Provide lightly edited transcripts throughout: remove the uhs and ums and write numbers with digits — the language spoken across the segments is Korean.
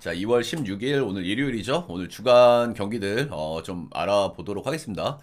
자, 2월 16일 오늘 일요일이죠. 오늘 주간 경기들 좀 알아보도록 하겠습니다.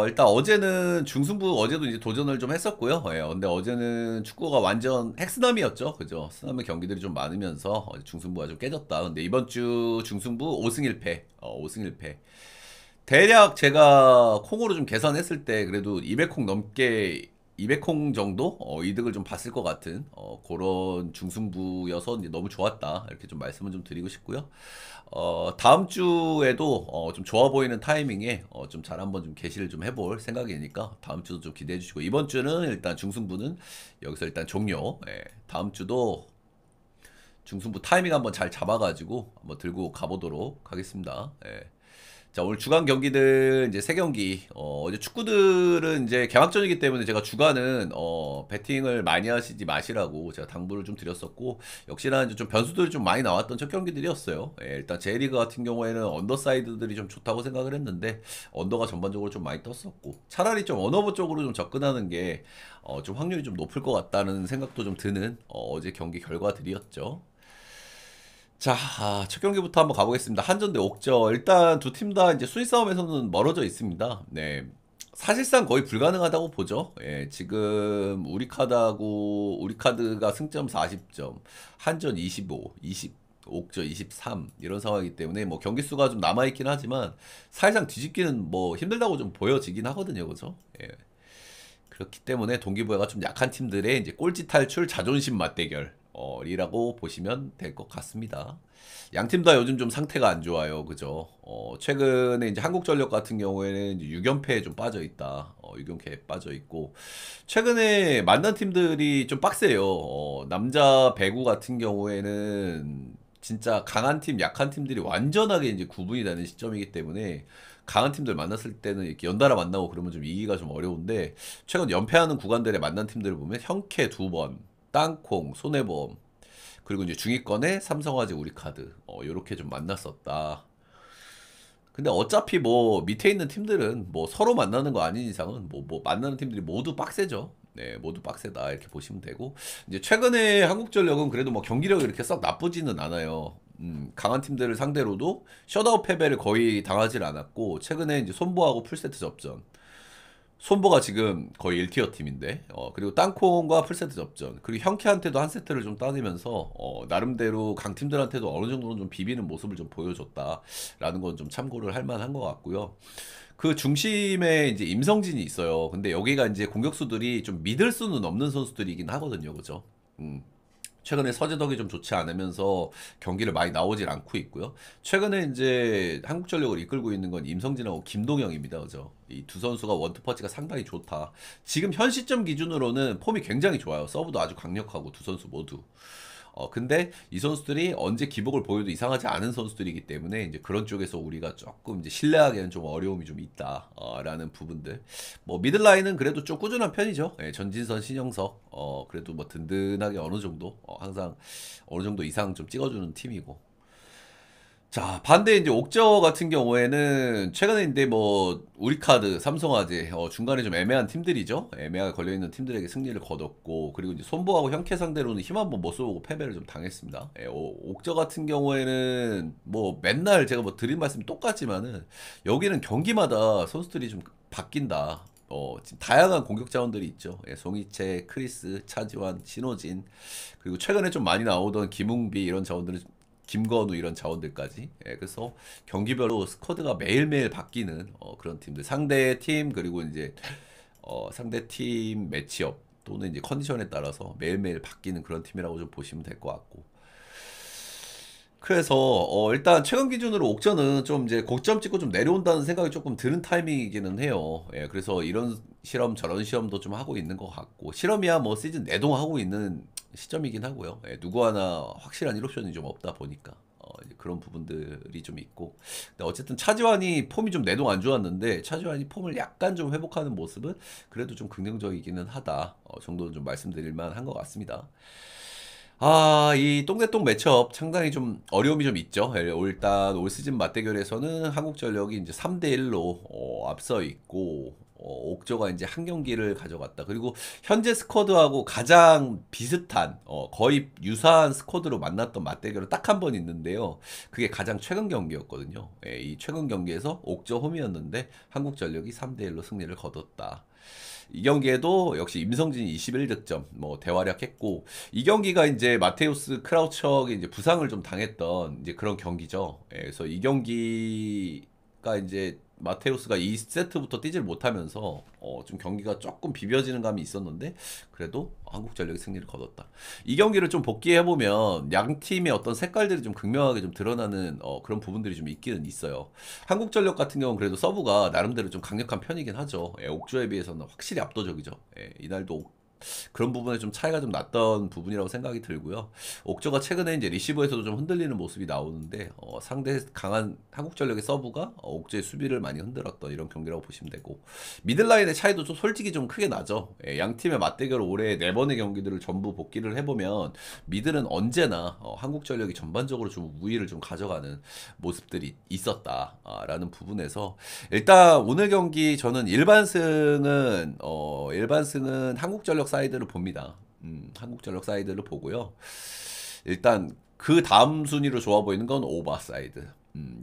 일단 어제는 중승부 어제도 이제 도전을 좀 했었고요. 예, 근데 어제는 축구가 완전 핵쓰나미였죠. 그죠? 쓰나미 경기들이 좀 많으면서 중승부가 좀 깨졌다. 근데 이번 주 중승부 5승 1패. 5승 1패. 대략 제가 콩으로 좀 계산했을 때 그래도 200콩 넘게 200콩 정도 이득을 좀 봤을 것 같은 그런 중승부여서 이제 너무 좋았다 이렇게 좀 말씀을 좀 드리고 싶고요. 다음 주에도 좀 좋아 보이는 타이밍에 좀 잘 한번 좀 게시를 좀 해볼 생각이니까 다음 주도 좀 기대해 주시고 이번 주는 일단 중승부는 여기서 일단 종료. 예, 다음 주도 중승부 타이밍 한번 잘 잡아가지고 한번 들고 가보도록 하겠습니다. 예. 자, 오늘 주간 경기들 이제 세 경기. 이제 축구들은 이제 개막전이기 때문에 제가 주간은 배팅을 많이 하시지 마시라고 제가 당부를 좀 드렸었고 역시나 이제 좀 변수들이 좀 많이 나왔던 첫 경기들이었어요. 예, 일단 J리그 같은 경우에는 언더사이드들이 좀 좋다고 생각을 했는데 언더가 전반적으로 좀 많이 떴었고 차라리 좀 언어버 쪽으로 좀 접근하는 게 좀 확률이 좀 높을 것 같다는 생각도 좀 드는 어제 경기 결과들이었죠. 자, 첫 경기부터 한번 가보겠습니다. 한전 대 옥저. 일단 두 팀 다 이제 순위 싸움에서는 멀어져 있습니다. 네. 사실상 거의 불가능하다고 보죠. 예, 지금 우리카드가 승점 40점, 한전 25, 20, 옥저 23 이런 상황이기 때문에 뭐 경기 수가 좀 남아 있긴 하지만 사실상 뒤집기는 뭐 힘들다고 좀 보여지긴 하거든요, 그죠? 예. 그렇기 때문에 동기부여가 좀 약한 팀들의 이제 꼴찌 탈출 자존심 맞대결 이라고 보시면 될 것 같습니다. 양 팀 다 요즘 좀 상태가 안 좋아요. 그죠? 최근에 이제 한국전력 같은 경우에는 이제 6연패에 좀 빠져 있다. 6연패에 빠져 있고 최근에 만난 팀들이 좀 빡세요. 남자 배구 같은 경우에는 진짜 강한 팀, 약한 팀들이 완전하게 이제 구분이 되는 시점이기 때문에 강한 팀들 만났을 때는 이렇게 연달아 만나고 그러면 좀 이기기가 좀 어려운데 최근 연패하는 구간들의 만난 팀들을 보면 형캐 두 번, 땅콩, 손해보험 그리고 이제 중위권에 삼성화재, 우리카드 요렇게 좀 만났었다. 근데 어차피 뭐 밑에 있는 팀들은 뭐 서로 만나는 거 아닌 이상은 뭐 만나는 팀들이 모두 빡세죠. 네, 모두 빡세다 이렇게 보시면 되고 이제 최근에 한국전력은 그래도 뭐 경기력이 이렇게 썩 나쁘지는 않아요. 강한 팀들을 상대로도 셧아웃 패배를 거의 당하지 않았고 최근에 이제 손보하고 풀세트 접전. 손보가 지금 거의 1티어 팀인데 그리고 땅콩과 풀세트 접전 그리고 형캐한테도 한 세트를 좀 따내면서 나름대로 강팀들한테도 어느 정도는 좀 비비는 모습을 좀 보여줬다라는 건 좀 참고를 할 만한 것 같고요. 그 중심에 이제 임성진이 있어요. 근데 여기가 이제 공격수들이 좀 믿을 수는 없는 선수들이긴 하거든요. 그죠? 음. 최근에 서재덕이 좀 좋지 않으면서 경기를 많이 나오질 않고 있고요. 최근에 이제 한국전력을 이끌고 있는 건 임성진하고 김동영입니다. 그죠? 이 두 선수가 원투퍼치가 상당히 좋다. 지금 현 시점 기준으로는 폼이 굉장히 좋아요. 서브도 아주 강력하고 두 선수 모두. 근데 이 선수들이 언제 기복을 보여도 이상하지 않은 선수들이기 때문에 이제 그런 쪽에서 우리가 조금 이제 신뢰하기에는 좀 어려움이 좀 있다. 라는 부분들. 뭐 미들라인은 그래도 좀 꾸준한 편이죠. 예, 전진선, 신영석. 그래도 뭐 든든하게 어느 정도 항상 어느 정도 이상 좀 찍어주는 팀이고. 자, 반대 이제 옥저 같은 경우에는 최근에 이제 뭐 우리카드, 삼성화재 중간에 좀 애매한 팀들이죠. 애매하게 걸려 있는 팀들에게 승리를 거뒀고 그리고 이제 손보하고 형캐 상대로는 힘 한번 못 쏘고 패배를 좀 당했습니다. 옥저 같은 경우에는 뭐 맨날 제가 뭐 드린 말씀이 똑같지만은 여기는 경기마다 선수들이 좀 바뀐다. 지금 다양한 공격 자원들이 있죠. 송이채, 크리스, 차지완, 신호진 그리고 최근에 좀 많이 나오던 김웅비 이런 자원들은 김건우 이런 자원들까지. 그래서 경기별로 스쿼드가 매일매일 바뀌는 그런 팀들. 상대 팀 그리고 이제 상대 팀 매치업 또는 이제 컨디션에 따라서 매일매일 바뀌는 그런 팀이라고 좀 보시면 될 것 같고. 그래서 일단 최근 기준으로 옥저는 좀 이제 고점 찍고 좀 내려온다는 생각이 조금 드는 타이밍이기는 해요. 예, 그래서 이런 실험 저런 시험도 좀 하고 있는 것 같고 실험이야 뭐 시즌 내동하고 있는 시점이긴 하고요. 예, 누구 하나 확실한 1옵션이 좀 없다 보니까 이제 그런 부분들이 좀 있고 근데 어쨌든 차지완이 폼이 좀 내동 안 좋았는데 차지완이 폼을 약간 좀 회복하는 모습은 그래도 좀 긍정적이기는 하다 정도는 좀 말씀드릴 만한 것 같습니다. 이 똥대똥 매치업 상당히 좀 어려움이 좀 있죠. 일단 올 시즌 맞대결에서는 한국전력이 이제 3대1로 앞서 있고 옥저가 이제 한 경기를 가져갔다. 그리고 현재 스쿼드하고 가장 비슷한 거의 유사한 스쿼드로 만났던 맞대결은 딱 한 번 있는데요. 그게 가장 최근 경기였거든요. 예, 이 최근 경기에서 옥저 홈이었는데 한국전력이 3대1로 승리를 거뒀다. 이 경기에도 역시 임성진이 21득점 뭐 대활약했고, 이 경기가 이제 마테우스 크라우처가 이제 부상을 좀 당했던 이제 그런 경기죠. 예, 그래서 이 경기가 이제 마테우스가 2세트부터 뛰질 못하면서 좀 경기가 조금 비벼지는 감이 있었는데, 그래도 한국전력이 승리를 거뒀다. 이 경기를 좀 복귀해 보면 양 팀의 어떤 색깔들이 좀 극명하게 좀 드러나는 그런 부분들이 좀 있기는 있어요. 한국전력 같은 경우는 그래도 서브가 나름대로 좀 강력한 편이긴 하죠. 예, 옥주에 비해서는 확실히 압도적이죠. 예, 이날도 그런 부분에 좀 차이가 좀 났던 부분이라고 생각이 들고요. 옥저가 최근에 이제 리시브에서도 좀 흔들리는 모습이 나오는데, 상대 강한 한국전력의 서브가 옥저의 수비를 많이 흔들었던 이런 경기라고 보시면 되고, 미들라인의 차이도 좀 솔직히 좀 크게 나죠. 예, 양 팀의 맞대결 올해 4번의 경기들을 전부 복귀를 해보면 미들은 언제나 한국전력이 전반적으로 좀 우위를 좀 가져가는 모습들이 있었다라는 부분에서, 일단 오늘 경기 저는 일반승은 한국전력 사이드를 봅니다. 한국전력 사이드를 보고요. 일단 그 다음 순위로 좋아 보이는 건 오바 사이드.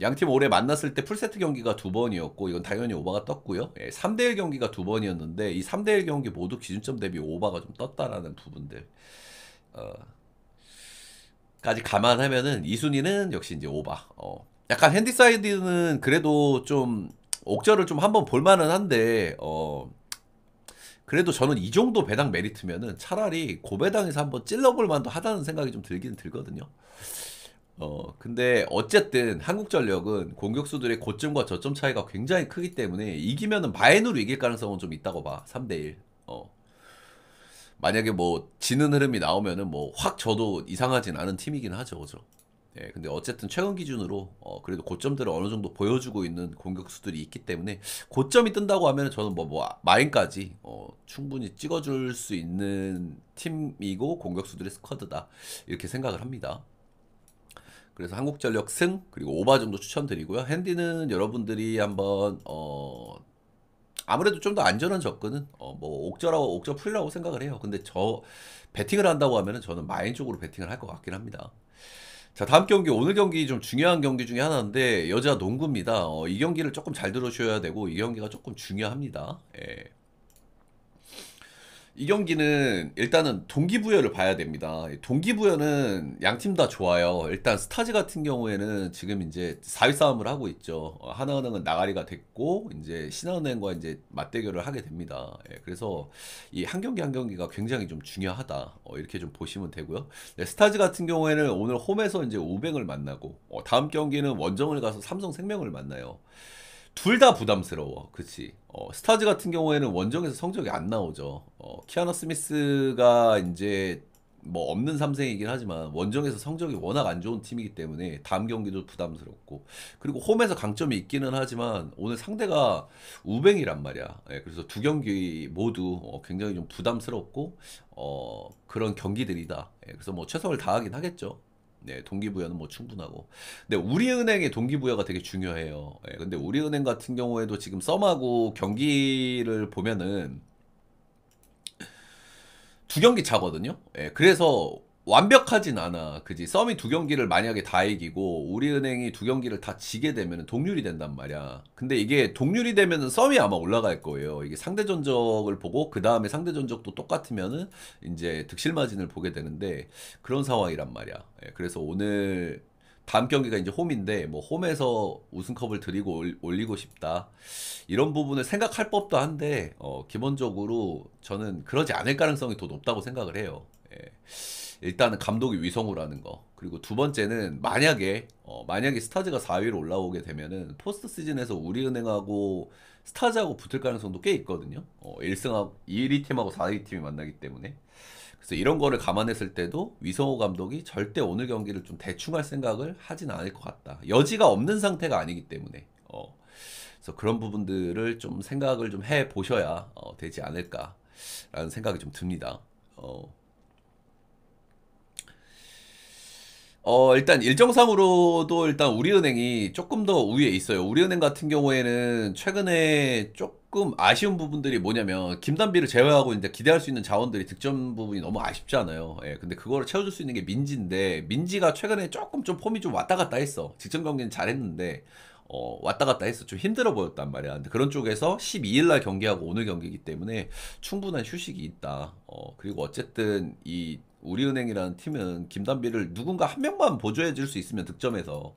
양팀 올해 만났을 때 풀세트 경기가 2번이었고 이건 당연히 오바가 떴고요. 예, 3대1 경기가 2번이었는데 이 3대1 경기 모두 기준점 대비 오바가 좀 떴다라는 부분들 어, 까지 감안하면은 이 순위는 역시 이제 오바. 약간 핸디사이드는 그래도 좀 옥저를 좀 한번 볼만은 한데, 그래도 저는 이 정도 배당 메리트면은 차라리 고배당에서 한번 찔러볼 만도 하다는 생각이 좀 들긴 들거든요. 근데 어쨌든 한국전력은 공격수들의 고점과 저점 차이가 굉장히 크기 때문에 이기면은 마인으로 이길 가능성은 좀 있다고 봐. 3대1. 만약에 뭐 지는 흐름이 나오면은 뭐 확 져도 이상하진 않은 팀이긴 하죠, 그죠? 예, 근데 어쨌든 최근 기준으로 그래도 고점들을 어느 정도 보여주고 있는 공격수들이 있기 때문에 고점이 뜬다고 하면 저는 뭐 마인까지 충분히 찍어줄 수 있는 팀이고 공격수들의 스쿼드다 이렇게 생각을 합니다. 그래서 한국전력 승 그리고 오바 정도 추천드리고요. 핸디는 여러분들이 한번 아무래도 좀 더 안전한 접근은 뭐 옥저 풀이라고 생각을 해요. 근데 저 배팅을 한다고 하면은 저는 마인 쪽으로 배팅을 할 것 같긴 합니다. 자, 다음 경기, 오늘 경기 좀 중요한 경기 중에 하나인데, 여자 농구입니다. 이 경기를 조금 잘 들으셔야 되고, 이 경기가 조금 중요합니다. 예. 이 경기는 일단은 동기부여를 봐야 됩니다. 동기부여는 양 팀 다 좋아요. 일단 스타즈 같은 경우에는 지금 이제 4위 싸움을 하고 있죠. 하나은행은 나가리가 됐고 이제 신한은행과 이제 맞대결을 하게 됩니다. 예, 그래서 이 한 경기 한 경기가 굉장히 좀 중요하다. 이렇게 좀 보시면 되고요. 네, 스타즈 같은 경우에는 오늘 홈에서 이제 우뱅을 만나고 다음 경기는 원정을 가서 삼성생명을 만나요. 둘 다 부담스러워. 그치. 스타즈 같은 경우에는 원정에서 성적이 안 나오죠. 키아너 스미스가 이제 뭐 없는 삼생이긴 하지만 원정에서 성적이 워낙 안 좋은 팀이기 때문에 다음 경기도 부담스럽고, 그리고 홈에서 강점이 있기는 하지만 오늘 상대가 우뱅이란 말이야. 예, 그래서 두 경기 모두 굉장히 좀 부담스럽고 그런 경기들이다. 예, 그래서 뭐 최선을 다하긴 하겠죠. 네, 동기부여는 뭐 충분하고. 근데 우리은행의 동기부여가 되게 중요해요. 예, 근데 우리은행 같은 경우에도 지금 썸하고 경기를 보면은 두 경기 차거든요. 예, 그래서 완벽하진 않아. 그지? 썸이 두 경기를 만약에 다 이기고 우리은행이 두 경기를 다 지게 되면 동률이 된단 말이야. 근데 이게 동률이 되면은 썸이 아마 올라갈 거예요. 이게 상대 전적을 보고 그 다음에 상대 전적도 똑같으면은 이제 득실 마진을 보게 되는데 그런 상황이란 말이야. 예, 그래서 오늘 다음 경기가 이제 홈인데 뭐 홈에서 우승컵을 드리고 올리고 싶다. 이런 부분을 생각할 법도 한데 기본적으로 저는 그러지 않을 가능성이 더 높다고 생각을 해요. 예. 일단은 감독이 위성우라는 거. 그리고 두 번째는 만약에 스타즈가 4위로 올라오게 되면은 포스트 시즌에서 우리은행하고 스타즈하고 붙을 가능성도 꽤 있거든요. 1승하고 1위 팀하고 4위 팀이 만나기 때문에. 그래서 이런 거를 감안했을 때도 위성호 감독이 절대 오늘 경기를 좀 대충 할 생각을 하진 않을 것 같다. 여지가 없는 상태가 아니기 때문에. 그래서 그런 부분들을 좀 생각을 좀 해 보셔야 되지 않을까라는 생각이 좀 듭니다. 일단 일정상으로도 일단 우리은행이 조금 더 우위에 있어요. 우리은행 같은 경우에는 최근에 조금 아쉬운 부분들이 뭐냐면 김단비를 제외하고 이제 기대할 수 있는 자원들이 득점 부분이 너무 아쉽잖아요. 예, 근데 그거를 채워줄 수 있는 게 민지인데 민지가 최근에 조금 좀 폼이 좀 왔다 갔다 했어. 직전 경기는 잘했는데 왔다 갔다 했어. 좀 힘들어 보였단 말이야. 근데 그런 쪽에서 12일 날 경기하고 오늘 경기이기 때문에 충분한 휴식이 있다. 그리고 어쨌든 이 우리은행이라는 팀은 김단비를 누군가 한 명만 보조해 줄 수 있으면 득점에서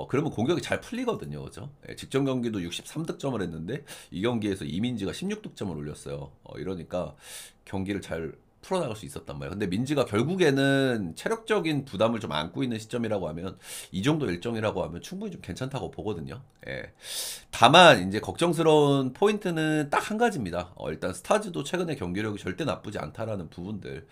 그러면 공격이 잘 풀리거든요. 그죠? 예, 직전 경기도 63득점을 했는데 이 경기에서 이민지가 16득점을 올렸어요. 이러니까 경기를 잘 풀어나갈 수 있었단 말이에요. 근데 민지가 결국에는 체력적인 부담을 좀 안고 있는 시점이라고 하면 이 정도 일정이라고 하면 충분히 좀 괜찮다고 보거든요. 예. 다만 이제 걱정스러운 포인트는 딱 한 가지입니다. 일단 스타즈도 최근에 경기력이 절대 나쁘지 않다라는 부분들.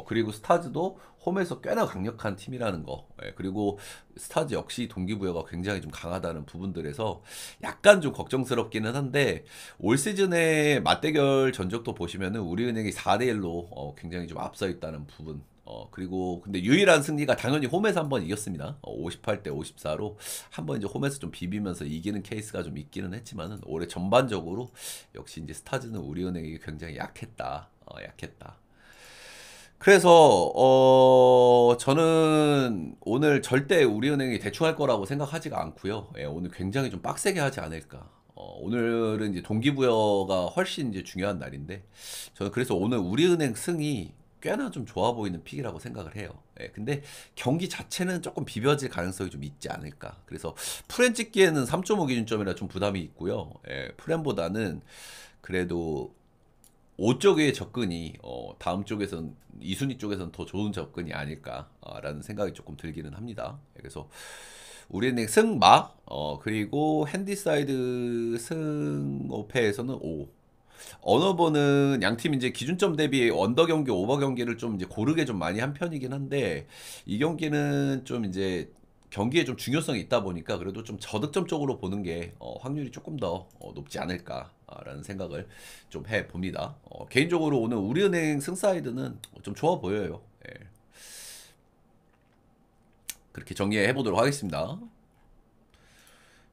그리고 스타즈도 홈에서 꽤나 강력한 팀이라는 거. 예, 그리고 스타즈 역시 동기부여가 굉장히 좀 강하다는 부분들에서 약간 좀 걱정스럽기는 한데 올 시즌의 맞대결 전적도 보시면은 우리은행이 4대 1로 굉장히 좀 앞서 있다는 부분. 그리고 근데 유일한 승리가 당연히 홈에서 한번 이겼습니다. 58대 54로 한번 이제 홈에서 좀 비비면서 이기는 케이스가 좀 있기는 했지만은 올해 전반적으로 역시 이제 스타즈는 우리은행이 굉장히 약했다. 약했다. 그래서 저는 오늘 절대 우리은행이 대충 할 거라고 생각하지가 않고요. 예, 오늘 굉장히 좀 빡세게 하지 않을까. 오늘은 이제 동기부여가 훨씬 이제 중요한 날인데 저는 그래서 오늘 우리은행 승이 꽤나 좀 좋아 보이는 픽이라고 생각을 해요. 예, 근데 경기 자체는 조금 비벼질 가능성이 좀 있지 않을까. 그래서 프렌 찍기에는 3.5 기준점이라 좀 부담이 있고요. 예, 프렌보다는 그래도 5쪽의 접근이 다음 쪽에선 2순위 쪽에선 더 좋은 접근이 아닐까라는 생각이 조금 들기는 합니다. 그래서 우리은행 승마 그리고 핸디사이드 승오패에서는 5. 언어버는 양팀 이제 기준점 대비 언더 경기, 오버 경기를 좀 이제 고르게 좀 많이 한 편이긴 한데 이 경기는 좀 이제 경기에 좀 중요성이 있다 보니까 그래도 좀 저득점 쪽으로 보는 게 확률이 조금 더 높지 않을까라는 생각을 좀 해봅니다. 개인적으로 오늘 우리은행 승사이드는 좀 좋아 보여요. 예. 그렇게 정리해 보도록 하겠습니다.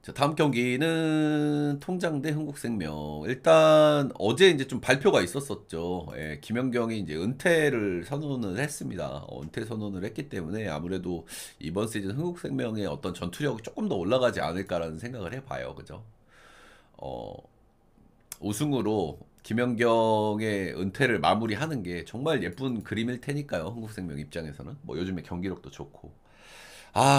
자, 다음 경기는 통장 대 흥국생명. 일단 어제 이제 좀 발표가 있었었죠. 예, 김연경이 이제 은퇴를 선언을 했습니다. 은퇴 선언을 했기 때문에 아무래도 이번 시즌 흥국생명의 어떤 전투력이 조금 더 올라가지 않을까라는 생각을 해봐요. 그죠? 어, 우승으로 김연경의 은퇴를 마무리하는 게 정말 예쁜 그림일 테니까요. 흥국생명 입장에서는. 뭐 요즘에 경기력도 좋고.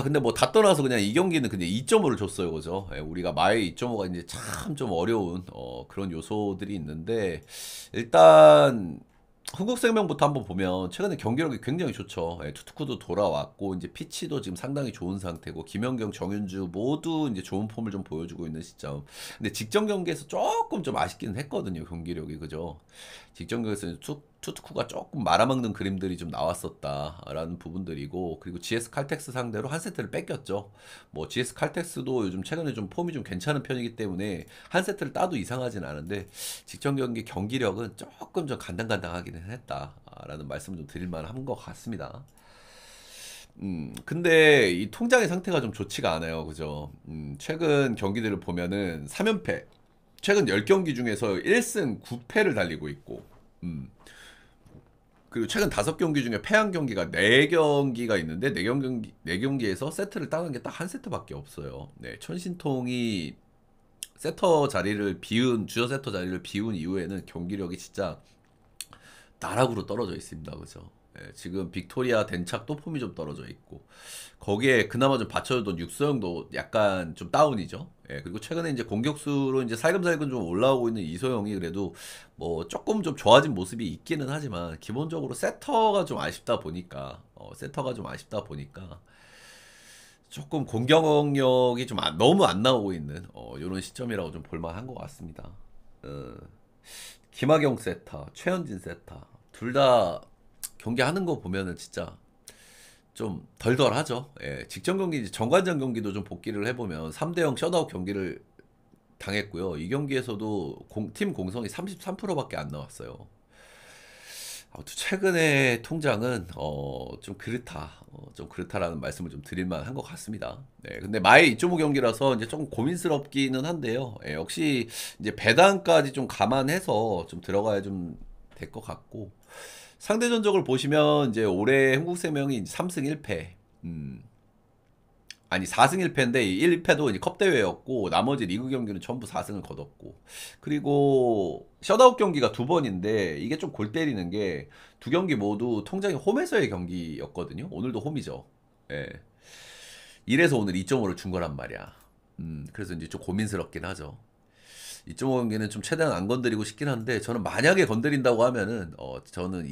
근데 뭐 다 떠나서 그냥 이 경기는 그냥 2.5를 줬어요, 그죠? 예, 우리가 마의 2.5가 이제 참 좀 어려운 그런 요소들이 있는데 일단 흥국생명부터 한번 보면 최근에 경기력이 굉장히 좋죠. 예, 투투쿠도 돌아왔고 이제 피치도 지금 상당히 좋은 상태고 김연경, 정윤주 모두 이제 좋은 폼을 좀 보여주고 있는 시점. 근데 직전 경기에서 조금 좀 아쉽기는 했거든요, 경기력이 그죠? 직전 경기에서 투투쿠가 조금 말아먹는 그림들이 좀 나왔었다라는 부분들이고 그리고 GS 칼텍스 상대로 한 세트를 뺏겼죠. 뭐 GS 칼텍스도 요즘 최근에 좀 폼이 좀 괜찮은 편이기 때문에 한 세트를 따도 이상하진 않은데 직전 경기 경기력은 조금 좀 간당간당하기는 했다라는 말씀을 좀 드릴 만한 것 같습니다. 근데 이 통장의 상태가 좀 좋지가 않아요. 그죠? 최근 경기들을 보면은 3연패. 최근 10경기 중에서 1승 9패를 달리고 있고, 그리고 최근 5경기 중에 패한 경기가 4경기가 있는데, 4경기에서 세트를 따는 게 딱 한 세트밖에 없어요. 네, 천신통이 세터 자리를 비운, 주전 세터 자리를 비운 이후에는 경기력이 진짜 나락으로 떨어져 있습니다. 그죠? 예, 지금 빅토리아 덴착도 폼이 좀 떨어져 있고 거기에 그나마 좀 받쳐주던 육소영도 약간 좀 다운이죠. 예, 그리고 최근에 이제 공격수로 이제 살금살금 좀 올라오고 있는 이소영이 그래도 뭐 조금 좀 좋아진 모습이 있기는 하지만 기본적으로 세터가 좀 아쉽다 보니까 조금 공격력이 좀 너무 안 나오고 있는 이런 시점이라고 좀 볼만한 것 같습니다. 어, 김하경 세터, 최현진 세터 둘 다 경기하는 거 보면은 진짜 좀 덜덜하죠. 예, 직전 경기, 이제 정관장 경기도 좀 복귀를 해보면 3대0 셧아웃 경기를 당했고요. 이 경기에서도 팀 공성이 33%밖에 안 나왔어요. 최근에 통장은 좀 그렇다. 좀 그렇다라는 말씀을 좀 드릴 만한 것 같습니다. 네, 근데 마의 2.5 경기라서 이제 조금 고민스럽기는 한데요. 예, 역시 이제 배당까지 좀 감안해서 좀 들어가야 좀 될 것 같고 상대 전적을 보시면 이제 올해 흥국생명이 3승 1패. 아니 4승 1패인데 1패도 이제 컵 대회였고 나머지 리그 경기는 전부 4승을 거뒀고 그리고 셧아웃 경기가 두 번인데 이게 좀 골 때리는 게 두 경기 모두 통장이 홈에서의 경기였거든요. 오늘도 홈이죠. 예. 이래서 오늘 2.5를 준 거란 말이야. 그래서 이제 좀 고민스럽긴 하죠. 2.5 경기는 좀 최대한 안 건드리고 싶긴 한데 저는 만약에 건드린다고 하면은 저는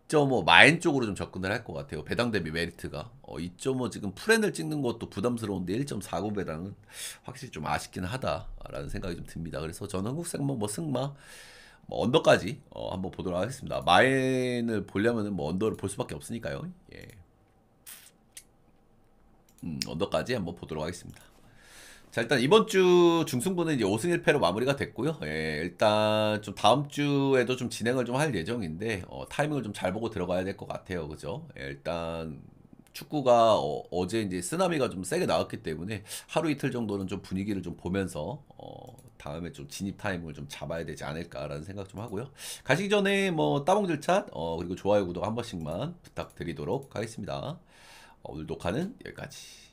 2.5 마인 쪽으로 좀 접근을 할 것 같아요. 배당 대비 메리트가 2.5 지금 프렌을 찍는 것도 부담스러운데 1.49 배당은 확실히 좀 아쉽긴 하다라는 생각이 좀 듭니다. 그래서 저는 한국생명 뭐 승마 뭐 언더까지 한번 보도록 하겠습니다. 마인을 보려면은 뭐 언더를 볼 수밖에 없으니까요. 예. 언더까지 한번 보도록 하겠습니다. 자, 일단 이번 주 중승부는 이제 5승 1패로 마무리가 됐고요. 예, 일단 좀 다음 주에도 좀 진행을 좀 할 예정인데 타이밍을 좀 잘 보고 들어가야 될 것 같아요. 그죠? 예, 일단 축구가 제 이제 쓰나미가 좀 세게 나왔기 때문에 하루 이틀 정도는 좀 분위기를 좀 보면서 다음에 좀 진입 타이밍을 좀 잡아야 되지 않을까라는 생각 좀 하고요. 가시기 전에 뭐 따봉 절차 그리고 좋아요 구독 한 번씩만 부탁드리도록 하겠습니다. 오늘 녹화는 여기까지.